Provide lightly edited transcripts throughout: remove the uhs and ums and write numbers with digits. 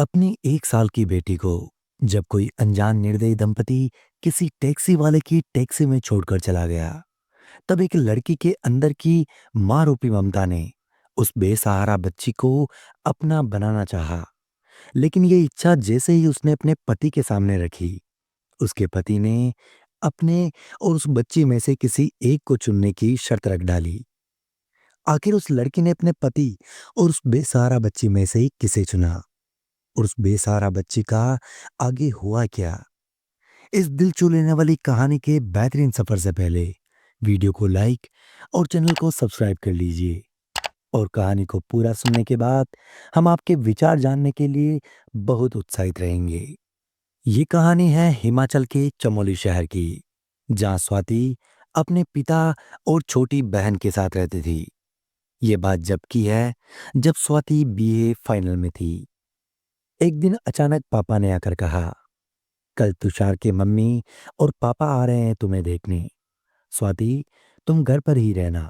अपनी 1 साल की बेटी को जब कोई अनजान निर्दयी दंपति किसी टैक्सी वाले की टैक्सी में छोड़कर चला गया, तब एक लड़की के अंदर की माँ रूपी ममता ने उस बेसहारा बच्ची को अपना बनाना चाहा। लेकिन ये इच्छा जैसे ही उसने अपने पति के सामने रखी, उसके पति ने अपने और उस बच्ची में से किसी एक को चुनने की शर्त रख डाली। आखिर उस लड़की ने अपने पति और उस बेसहारा बच्ची में से ही किसे चुना, और उस बेसहारा बच्ची का आगे हुआ क्या? इस दिल छू लेने वाली कहानी के बेहतरीन सफर से पहले वीडियो को लाइक और चैनल को सब्सक्राइब कर लीजिए। और कहानी को पूरा सुनने के बाद हम आपके विचार जानने के लिए बहुत उत्साहित रहेंगे। ये कहानी है हिमाचल के चमोली शहर की, जहाँ स्वाति अपने पिता और छोटी बहन के साथ रहती थी। ये बात जब की है, जब स्वाति बीए फाइनल में थी। एक दिन अचानक पापा ने आकर कहा, कल तुषार के मम्मी और पापा आ रहे हैं तुम्हें देखने। स्वाति, तुम घर पर ही रहना।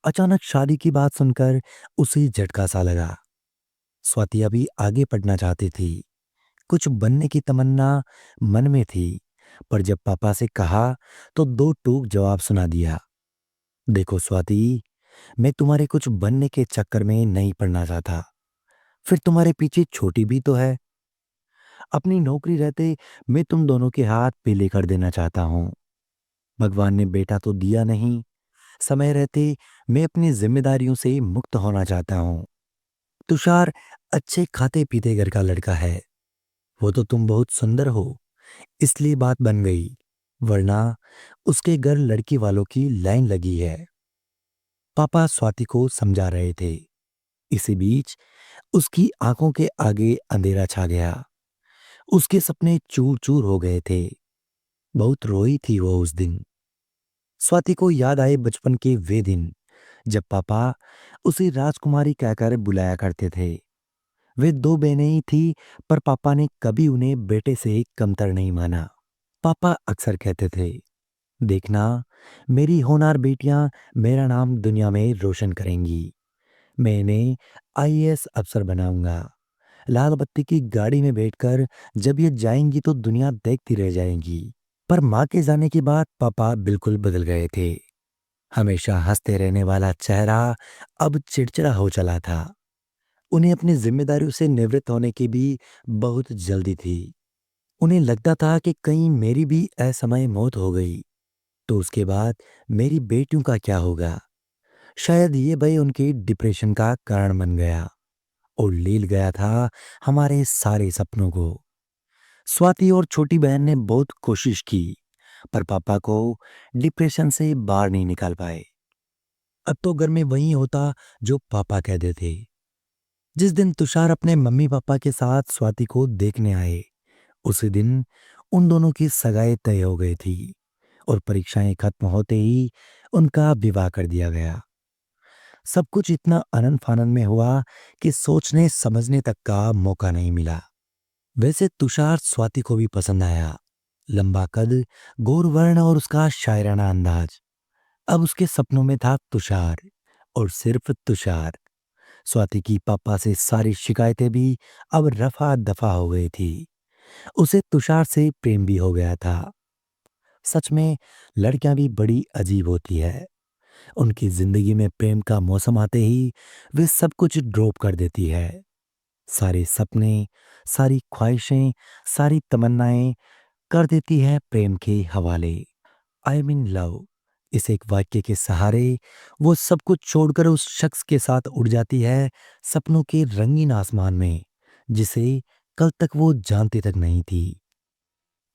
अचानक शादी की बात सुनकर उसे झटका सा लगा। स्वाति अभी आगे पढ़ना चाहती थी, कुछ बनने की तमन्ना मन में थी, पर जब पापा से कहा तो दो टूक जवाब सुना दिया। देखो स्वाति, मैं तुम्हारे कुछ बनने के चक्कर में नहीं पड़ना चाहता। फिर तुम्हारे पीछे छोटी भी तो है। अपनी नौकरी रहते मैं तुम दोनों के हाथ पीले कर देना चाहता हूँ। भगवान ने बेटा तो दिया नहीं, समय रहते मैं अपनी जिम्मेदारियों से मुक्त होना चाहता हूँ। तुषार अच्छे खाते पीते घर का लड़का है। वो तो तुम बहुत सुंदर हो, इसलिए बात बन गई, वरना उसके घर लड़की वालों की लाइन लगी है। पापा स्वाति को समझा रहे थे। इसी बीच उसकी आंखों के आगे अंधेरा छा गया। उसके सपने चूर चूर हो गए थे। बहुत रोई थी वो उस दिन। स्वाति को याद आए बचपन के वे दिन जब पापा उसे राजकुमारी कहकर बुलाया करते थे। वे दो बहनें ही थी, पर पापा ने कभी उन्हें बेटे से कमतर नहीं माना। पापा अक्सर कहते थे, देखना, मेरी होनहार बेटियां मेरा नाम दुनिया में रोशन करेंगी। मैं इन्हें आईएएस अफसर बनाऊंगा। लाल बत्ती की गाड़ी में बैठकर जब ये जाएंगी तो दुनिया देखती रह जाएगी। पर माँ के जाने के बाद पापा बिल्कुल बदल गए थे। हमेशा हंसते रहने वाला चेहरा अब चिड़चिड़ा हो चला था। उन्हें अपनी जिम्मेदारियों से निवृत्त होने की भी बहुत जल्दी थी। उन्हें लगता था कि कहीं मेरी भी असमय मौत हो गई तो उसके बाद मेरी बेटियों का क्या होगा। शायद ये भय उनके डिप्रेशन का कारण बन गया और लील गया था हमारे सारे सपनों को। स्वाति और छोटी बहन ने बहुत कोशिश की, पर पापा को डिप्रेशन से बाहर नहीं निकाल पाए। अब तो घर में वही होता जो पापा कहते थे। जिस दिन तुषार अपने मम्मी पापा के साथ स्वाति को देखने आए, उसी दिन उन दोनों की सगाई तय हो गई थी और परीक्षाएं खत्म होते ही उनका विवाह कर दिया गया। सब कुछ इतना आनंद फानंद में हुआ कि सोचने समझने तक का मौका नहीं मिला। वैसे तुषार स्वाति को भी पसंद आया। लंबा कद, गोर वर्ण और उसका शायराना अंदाज। अब उसके सपनों में था तुषार, और सिर्फ तुषार। स्वाति की पापा से सारी शिकायतें भी अब रफा दफा हो गई थी। उसे तुषार से प्रेम भी हो गया था। सच में लड़कियां भी बड़ी अजीब होती है। उनकी जिंदगी में प्रेम का मौसम आते ही वे सब कुछ ड्रॉप कर देती है। सारे सपने, सारी ख्वाहिशें, सारी तमन्नाएं कर देती है प्रेम के हवाले। I mean love. इस एक वाक्य के सहारे वो सब कुछ छोड़कर उस शख्स के साथ उड़ जाती है सपनों के रंगीन आसमान में, जिसे कल तक वो जानती तक नहीं थी।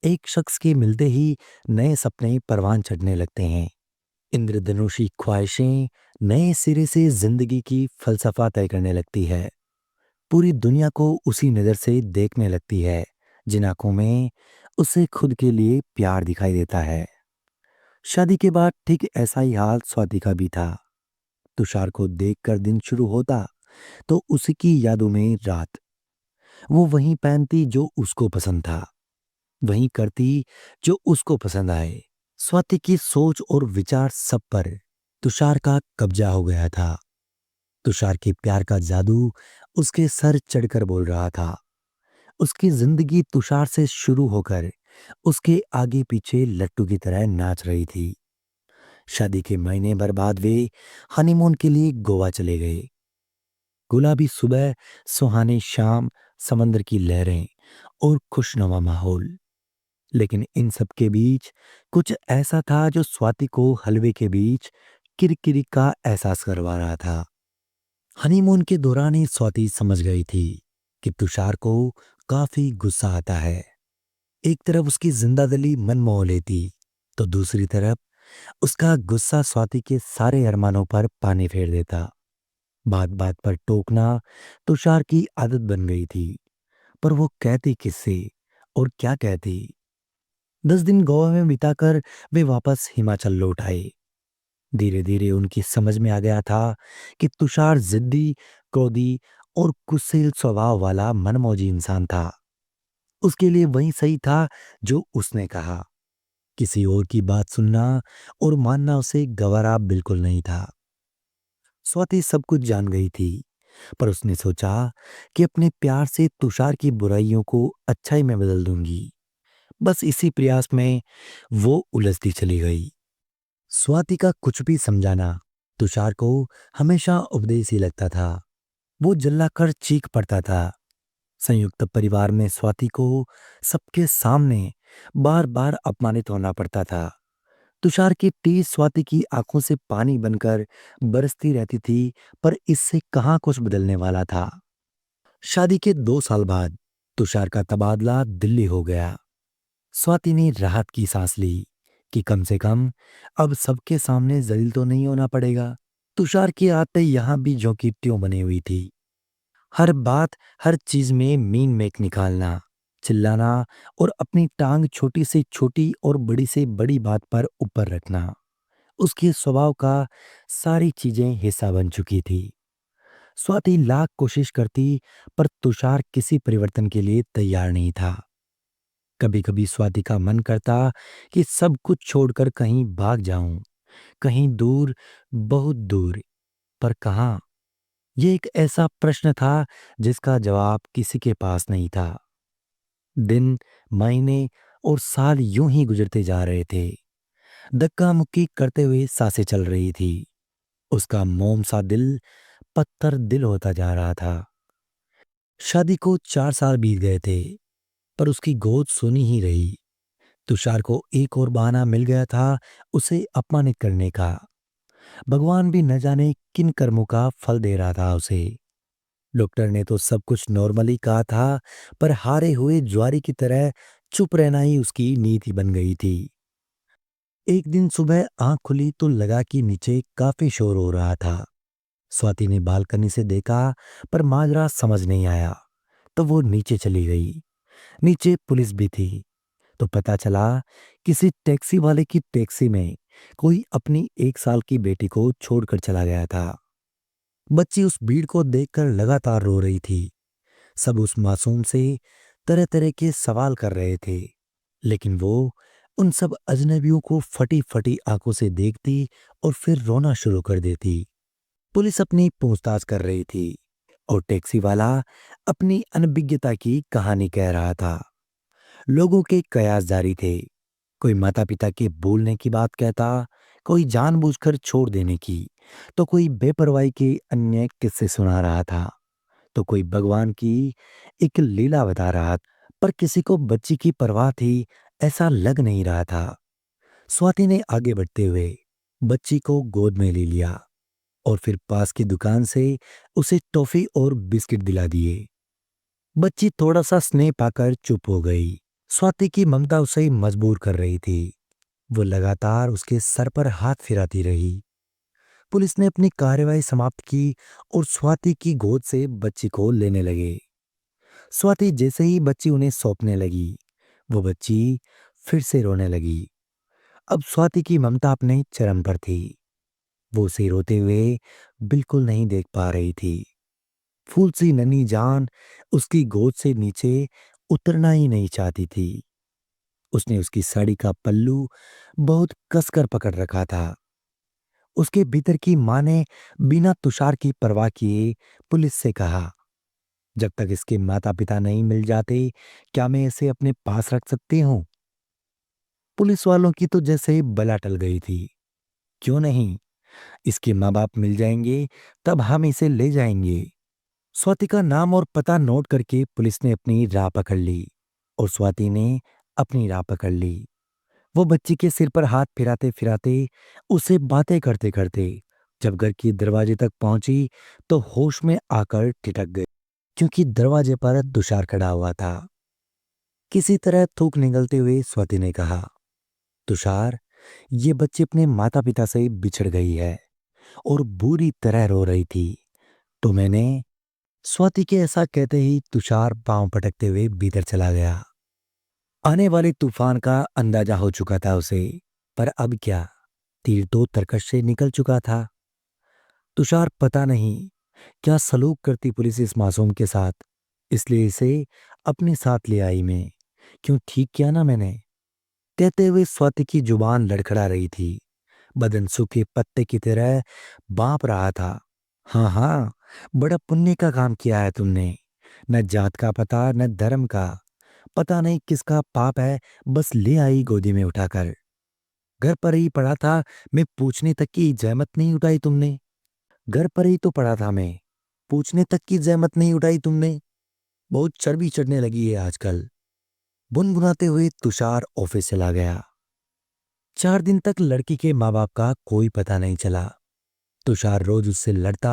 एक शख्स के मिलते ही नए सपने परवान चढ़ने लगते हैं। इंद्रधनुषी ख्वाहिशें नए सिरे से जिंदगी की फलसफा तय करने लगती है। पूरी दुनिया को उसी नजर से देखने लगती है जिन आंखों में उसे खुद के लिए प्यार दिखाई देता है। शादी के बाद ठीक ऐसा ही हाल स्वाति का भी था। तुषार को देखकर दिन शुरू होता तो उसी की यादों में रात। वो वही पहनती जो उसको पसंद था, वही करती जो उसको पसंद आए। स्वाति की सोच और विचार सब पर तुषार का कब्जा हो गया था। तुषार के प्यार का जादू उसके सर चढ़कर बोल रहा था। उसकी जिंदगी तुषार से शुरू होकर उसके आगे पीछे लट्टू की तरह नाच रही थी। शादी के महीने भर बाद वे हनीमून के लिए गोवा चले गए। गुलाबी सुबह, सुहानी शाम, समंदर की लहरें और खुशनुमा माहौल। लेकिन इन सब के बीच कुछ ऐसा था जो स्वाति को हलवे के बीच किरकिरी का एहसास करवा रहा था। हनीमून के दौरान ही स्वाति समझ गई थी कि तुषार को काफी गुस्सा आता है। एक तरफ उसकी जिंदा दिली मन मोह लेती, तो दूसरी तरफ उसका गुस्सा स्वाति के सारे अरमानों पर पानी फेर देता। बात बात पर टोकना तुषार की आदत बन गई थी, पर वो कहती किससे और क्या कहती। 10 दिन गोवा में बिताकर वे वापस हिमाचल लौट आए। धीरे धीरे उनकी समझ में आ गया था कि तुषार जिद्दी, क्रोधी और गुस्सैल स्वभाव वाला मनमौजी इंसान था। उसके लिए वही सही था जो उसने कहा। किसी और की बात सुनना और मानना उसे गवारा बिल्कुल नहीं था। स्वाति सब कुछ जान गई थी, पर उसने सोचा कि अपने प्यार से तुषार की बुराइयों को अच्छाई में बदल दूंगी। बस इसी प्रयास में वो उलझती चली गई। स्वाति का कुछ भी समझाना तुषार को हमेशा उपदेश ही लगता था। वो चिल्लाकर चीख पड़ता था। संयुक्त परिवार में स्वाति को सबके सामने बार बार अपमानित होना पड़ता था। तुषार की टीस स्वाति की आंखों से पानी बनकर बरसती रहती थी, पर इससे कहाँ कुछ बदलने वाला था। शादी के 2 साल बाद तुषार का तबादला दिल्ली हो गया। स्वाति ने राहत की सांस ली कि कम से कम अब सबके सामने जलील तो नहीं होना पड़ेगा। तुषार की आदतें यहां भी ज्यों की त्यों बनी हुई थी। हर बात, हर चीज में मीन मेक निकालना, चिल्लाना और अपनी टांग छोटी से छोटी और बड़ी से बड़ी बात पर ऊपर रखना उसके स्वभाव का सारी चीजें हिस्सा बन चुकी थी। स्वाति लाख कोशिश करती, पर तुषार किसी परिवर्तन के लिए तैयार नहीं था। कभी कभी स्वाति का मन करता कि सब कुछ छोड़कर कहीं भाग जाऊं, कहीं दूर, बहुत दूर। पर कहाँ? ये एक ऐसा प्रश्न था जिसका जवाब किसी के पास नहीं था। दिन, महीने और साल यूं ही गुजरते जा रहे थे। धक्का मुक्की करते हुए सांसें चल रही थी। उसका मोम सा दिल पत्थर दिल होता जा रहा था। शादी को 4 साल बीत गए थे, पर उसकी गोद सुनी ही रही। तुषार को एक और बहाना मिल गया था उसे अपमानित करने का। भगवान भी न जाने किन कर्मों का फल दे रहा था उसे। डॉक्टर ने तो सब कुछ नॉर्मली कहा था, पर हारे हुए ज्वारी की तरह चुप रहना ही उसकी नीति बन गई थी। एक दिन सुबह आंख खुली तो लगा कि नीचे काफी शोर हो रहा था। स्वाति ने बालकनी से देखा, पर माजरा समझ नहीं आया। तो वो नीचे चली गई। नीचे पुलिस भी थी। तो पता चला किसी टैक्सी वाले की टैक्सी में कोई अपनी 1 साल की बेटी को छोड़कर चला गया था। बच्ची उस भीड़ को देखकर लगातार रो रही थी। सब उस मासूम से तरह तरह के सवाल कर रहे थे, लेकिन वो उन सब अजनबियों को फटी फटी आंखों से देखती और फिर रोना शुरू कर देती। पुलिस अपनी पूछताछ कर रही थी और टैक्सी वाला अपनी अनभिज्ञता की कहानी कह रहा था। लोगों के कयास जारी थे। कोई माता पिता के बोलने की बात कहता, कोई जानबूझकर छोड़ देने की, तो कोई बेपरवाही के अन्य किस्से सुना रहा था, तो कोई भगवान की एक लीला बता रहा। पर किसी को बच्ची की परवाह थी ऐसा लग नहीं रहा था। स्वाति ने आगे बढ़ते हुए बच्ची को गोद में ले लिया और फिर पास की दुकान से उसे टॉफी और बिस्किट दिला दिए। बच्ची थोड़ा सा स्नेह पाकर चुप हो गई। स्वाति की ममता उसे मजबूर कर रही थी। वो लगातार उसके सर पर हाथ फिराती रही। पुलिस ने अपनी कार्रवाई समाप्त की और स्वाति की गोद से बच्ची को लेने लगे। स्वाति जैसे ही बच्ची उन्हें सौंपने लगी, वो बच्ची फिर से रोने लगी। अब स्वाति की ममता अपने चरम पर थी। वो उसे रोते हुए बिल्कुल नहीं देख पा रही थी। फूल सी नन्ही जान उसकी गोद से नीचे उतरना ही नहीं चाहती थी। उसने उसकी साड़ी का पल्लू बहुत कसकर पकड़ रखा था। उसके भीतर की माँ ने बिना तुषार की परवाह किए पुलिस से कहा, जब तक इसके माता पिता नहीं मिल जाते, क्या मैं इसे अपने पास रख सकती हूँ? पुलिस वालों की तो जैसे ही बला टल गई थी। क्यों नहीं, इसके माँ बाप मिल जाएंगे, तब हम इसे ले जाएंगे। स्वाति का नाम और पता नोट करके पुलिस ने अपनी राह पकड़ ली और स्वाति ने अपनी राह पकड़ ली। वो बच्ची के सिर पर हाथ फिराते फिराते, उससे बातें करते करते जब घर की दरवाजे तक पहुंची तो होश में आकर ठिठक गई, क्योंकि दरवाजे पर तुषार खड़ा हुआ था। किसी तरह थूक निगलते हुए स्वाति ने कहा, तुषार, ये बच्ची अपने माता पिता से बिछड़ गई है और बुरी तरह रो रही थी, तो मैंने। स्वाति के ऐसा कहते ही तुषार पांव पटकते हुए भीतर चला गया। आने वाले तूफान का अंदाजा हो चुका था उसे, पर अब क्या, तीर तो तरकश से निकल चुका था। तुषार पता नहीं क्या सलूक करती पुलिस इस मासूम के साथ, इसलिए इसे अपने साथ ले आई मैं। क्यों ठीक किया ना मैंने? कहते हुए स्वाति की जुबान लड़खड़ा रही थी, बदन सूखे पत्ते की तरह बांप रहा था। हाँ हाँ, बड़ा पुण्य का काम किया है तुमने। न जात का पता न धर्म का, पता नहीं किसका पाप है, बस ले आई गोदी में उठाकर। घर पर ही पड़ा था, मैं पूछने तक की जहमत नहीं उठाई तुमने। घर पर ही तो पड़ा था मैं, पूछने तक की जहमत नहीं उठाई तुमने। बहुत चर्बी चढ़ने लगी है आजकल। बुनबुनाते हुए तुषार ऑफिस चला गया। 4 दिन तक लड़की के माँ बाप का कोई पता नहीं चला। तुषार रोज उससे लड़ता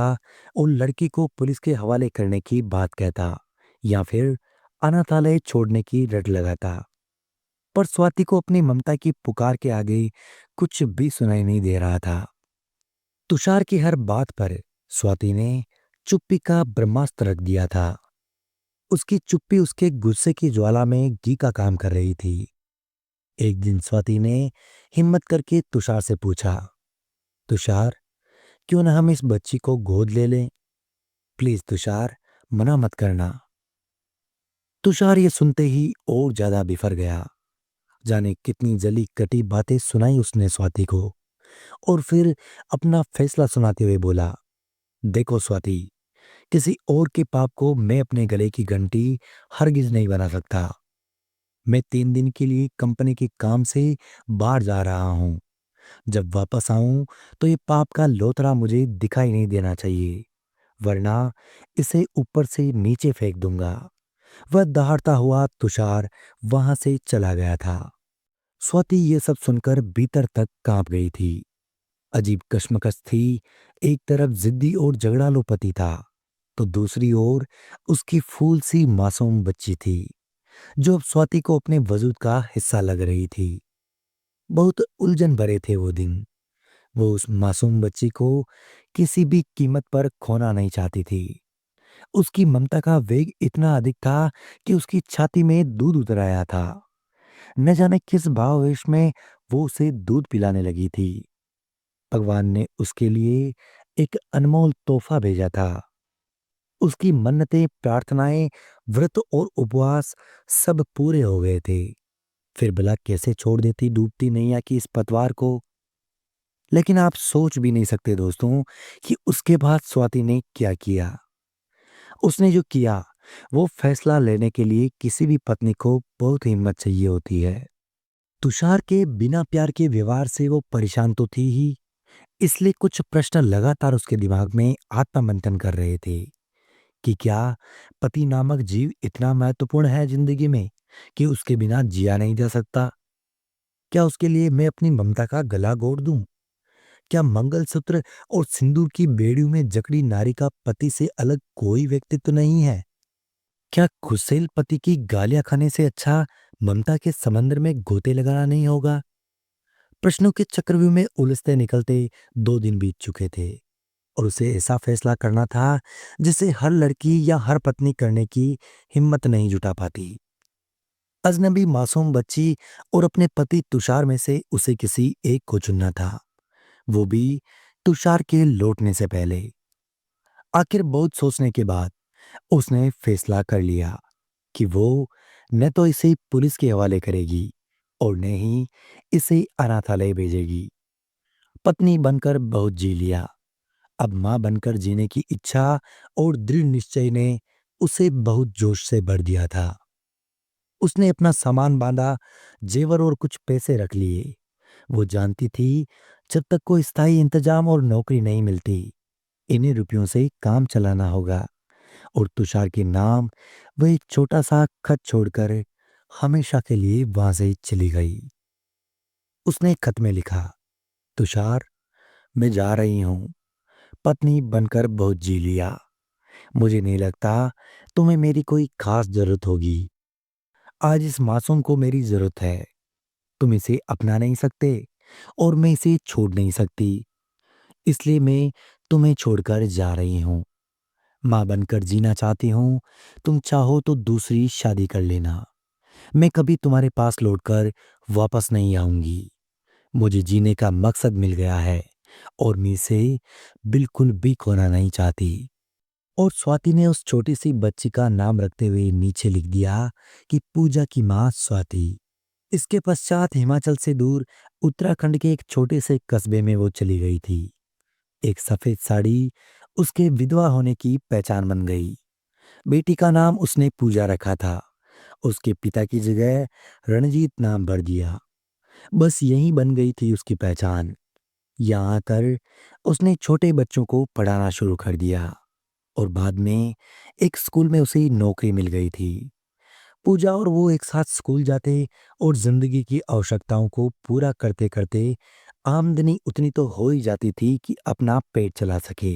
और लड़की को पुलिस के हवाले करने की बात कहता या फिर अनाथालय छोड़ने की रट लगाता। पर स्वाति को अपनी ममता की पुकार के आगे कुछ भी सुनाई नहीं दे रहा था। तुषार की हर बात पर स्वाति ने चुप्पी का ब्रह्मास्त्र रख दिया था। उसकी चुप्पी उसके गुस्से की ज्वाला में घी का काम कर रही थी। एक दिन स्वाति ने हिम्मत करके तुषार से पूछा, तुषार, क्यों ना हम इस बच्ची को गोद ले लें? प्लीज तुषार, मना मत करना। तुषार ये सुनते ही और ज्यादा बिफर गया। जाने कितनी जली कटी बातें सुनाई उसने स्वाति को, और फिर अपना फैसला सुनाते हुए बोला, देखो स्वाति, किसी और के पाप को मैं अपने गले की घंटी हरगिज नहीं बना सकता। मैं 3 दिन के लिए कंपनी के काम से बाहर जा रहा हूँ। जब वापस आऊं तो ये पाप का लोतड़ा मुझे दिखाई नहीं देना चाहिए, वरना इसे ऊपर से नीचे फेंक दूंगा। वह दहाड़ता हुआ तुषार वहां से चला गया था। स्वाति ये सब सुनकर भीतर तक कांप गई थी। अजीब कश्मकश थी। एक तरफ जिद्दी और झगड़ालू पति था, तो दूसरी ओर उसकी फूल सी मासूम बच्ची थी, जो अब स्वाति को अपने वजूद का हिस्सा लग रही थी। बहुत उलझन भरे थे वो दिन। वो उस मासूम बच्ची को किसी भी कीमत पर खोना नहीं चाहती थी। उसकी ममता का वेग इतना अधिक था कि उसकी छाती में दूध उतर आया था। न जाने किस भावावेश में वो उसे दूध पिलाने लगी थी। भगवान ने उसके लिए एक अनमोल तोहफा भेजा था। उसकी मन्नतें, प्रार्थनाएं, व्रत और उपवास सब पूरे हो गए थे। फिर भला कैसे छोड़ देती डूबती नैया की इस पतवार को? लेकिन आप सोच भी नहीं सकते दोस्तों कि उसके बाद स्वाति ने क्या किया। उसने जो किया, वो फैसला लेने के लिए किसी भी पत्नी को बहुत हिम्मत चाहिए होती है। तुषार के बिना प्यार के व्यवहार से वो परेशान तो थी ही, इसलिए कुछ प्रश्न लगातार उसके दिमाग में आत्ममंथन कर रहे थे कि क्या पति नामक जीव इतना महत्वपूर्ण है जिंदगी में कि उसके बिना जिया नहीं जा सकता? क्या उसके लिए मैं अपनी ममता का गला घोट दूं? क्या मंगलसूत्र और सिंदूर की बेड़ियों में जकड़ी नारी का पति से अलग कोई व्यक्तित्व नहीं है? क्या गुस्सैल पति की गालियां खाने से अच्छा ममता के समंदर में गोते लगाना नहीं होगा? प्रश्नों के चक्रव्यूह में उलझते निकलते 2 दिन बीत चुके थे, और उसे ऐसा फैसला करना था जिसे हर लड़की या हर पत्नी करने की हिम्मत नहीं जुटा पाती। अजनबी मासूम बच्ची और अपने पति तुषार में से उसे किसी एक को चुनना था, वो भी तुषार के लौटने से पहले। आखिर बहुत सोचने के बाद उसने फैसला कर लिया कि वो न तो इसे पुलिस के हवाले करेगी और न ही इसे अनाथालय भेजेगी। पत्नी बनकर बहुत जी लिया, अब मां बनकर जीने की इच्छा और दृढ़ निश्चय ने उसे बहुत जोश से भर दिया था। उसने अपना सामान बांधा, जेवर और कुछ पैसे रख लिए। वो जानती थी जब तक कोई स्थायी इंतजाम और नौकरी नहीं मिलती, इन्हीं रुपयों से काम चलाना होगा। और तुषार के नाम वह एक छोटा सा खत छोड़कर हमेशा के लिए वहां से चली गई। उसने खत में लिखा, तुषार, मैं जा रही हूँ। पत्नी बनकर बहुत जी लिया। मुझे नहीं लगता तुम्हें मेरी कोई खास जरूरत होगी। आज इस मासूम को मेरी जरूरत है। तुम इसे अपना नहीं सकते और मैं इसे छोड़ नहीं सकती। इसलिए मैं तुम्हें छोड़कर जा रही हूँ। माँ बनकर जीना चाहती हूँ। तुम चाहो तो दूसरी शादी कर लेना। मैं कभी तुम्हारे पास लौटकर वापस नहीं आऊंगी। मुझे जीने का मकसद मिल गया है और मैं इसे बिल्कुल भी खोना नहीं चाहती। और स्वाति ने उस छोटी सी बच्ची का नाम रखते हुए नीचे लिख दिया कि पूजा की माँ स्वाति। इसके पश्चात हिमाचल से दूर उत्तराखंड के एक छोटे से कस्बे में वो चली गई थी। एक सफेद साड़ी उसके विधवा होने की पहचान बन गई। बेटी का नाम उसने पूजा रखा था। उसके पिता की जगह रणजीत नाम भर दिया। बस यही बन गई थी उसकी पहचान। यहाँ आकर उसने छोटे बच्चों को पढ़ाना शुरू कर दिया और बाद में एक स्कूल में उसे नौकरी मिल गई थी। पूजा और वो एक साथ स्कूल जाते और जिंदगी की आवश्यकताओं को पूरा करते करते आमदनी उतनी तो हो ही जाती थी कि अपना पेट चला सके।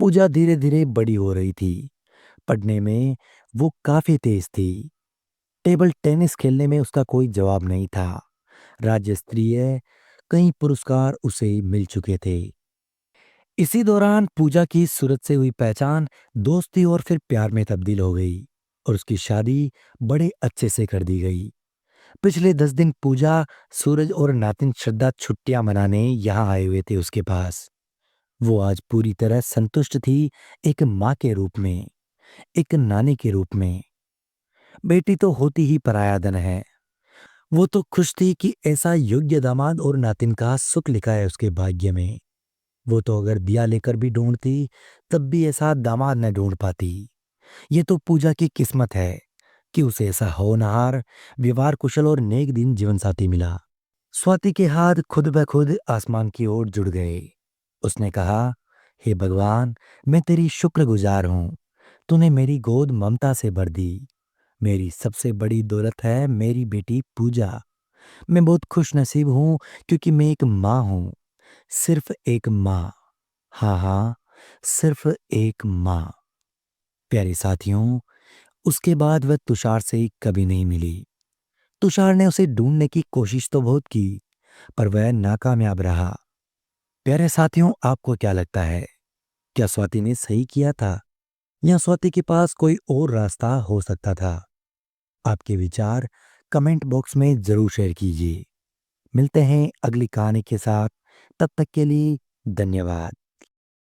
पूजा धीरे धीरे बड़ी हो रही थी। पढ़ने में वो काफी तेज थी। टेबल टेनिस खेलने में उसका कोई जवाब नहीं था। राज्य स्तरीय कई पुरस्कार उसे मिल चुके थे। इसी दौरान पूजा की सूरत से हुई पहचान दोस्ती और फिर प्यार में तब्दील हो गई और उसकी शादी बड़े अच्छे से कर दी गई। पिछले 10 दिन पूजा, सूरज और नातिन श्रद्धा छुट्टियां मनाने यहाँ आए हुए थे उसके पास। वो आज पूरी तरह संतुष्ट थी, एक माँ के रूप में, एक नानी के रूप में। बेटी तो होती ही पराया धन है। वो तो खुश थी कि ऐसा योग्य दामाद और नातिन का सुख लिखा है उसके भाग्य में। वो तो अगर दिया लेकर भी ढूंढती तब भी ऐसा दामाद न ढूंढ पाती। ये तो पूजा की किस्मत है कि उसे ऐसा होनहार, व्यवहार कुशल और नेक दिन जीवन साथी मिला। स्वाति के हाथ खुद ब खुद आसमान की ओर जुड़ गए। उसने कहा, हे भगवान, मैं तेरी शुक्रगुजार हूँ। तूने मेरी गोद ममता से भर दी। मेरी सबसे बड़ी दौलत है मेरी बेटी पूजा। मैं बहुत खुश नसीब हूँ क्योंकि मैं एक माँ हूँ। सिर्फ एक माँ। हाँ हाँ, सिर्फ एक माँ। प्यारे साथियों, उसके बाद वह तुषार से कभी नहीं मिली। तुषार ने उसे ढूंढने की कोशिश तो बहुत की, पर वह नाकामयाब रहा। प्यारे साथियों, आपको क्या लगता है? क्या स्वाति ने सही किया था या स्वाति के पास कोई और रास्ता हो सकता था? आपके विचार कमेंट बॉक्स में जरूर शेयर कीजिए। मिलते हैं अगली कहानी के साथ। तब तक के लिए धन्यवाद।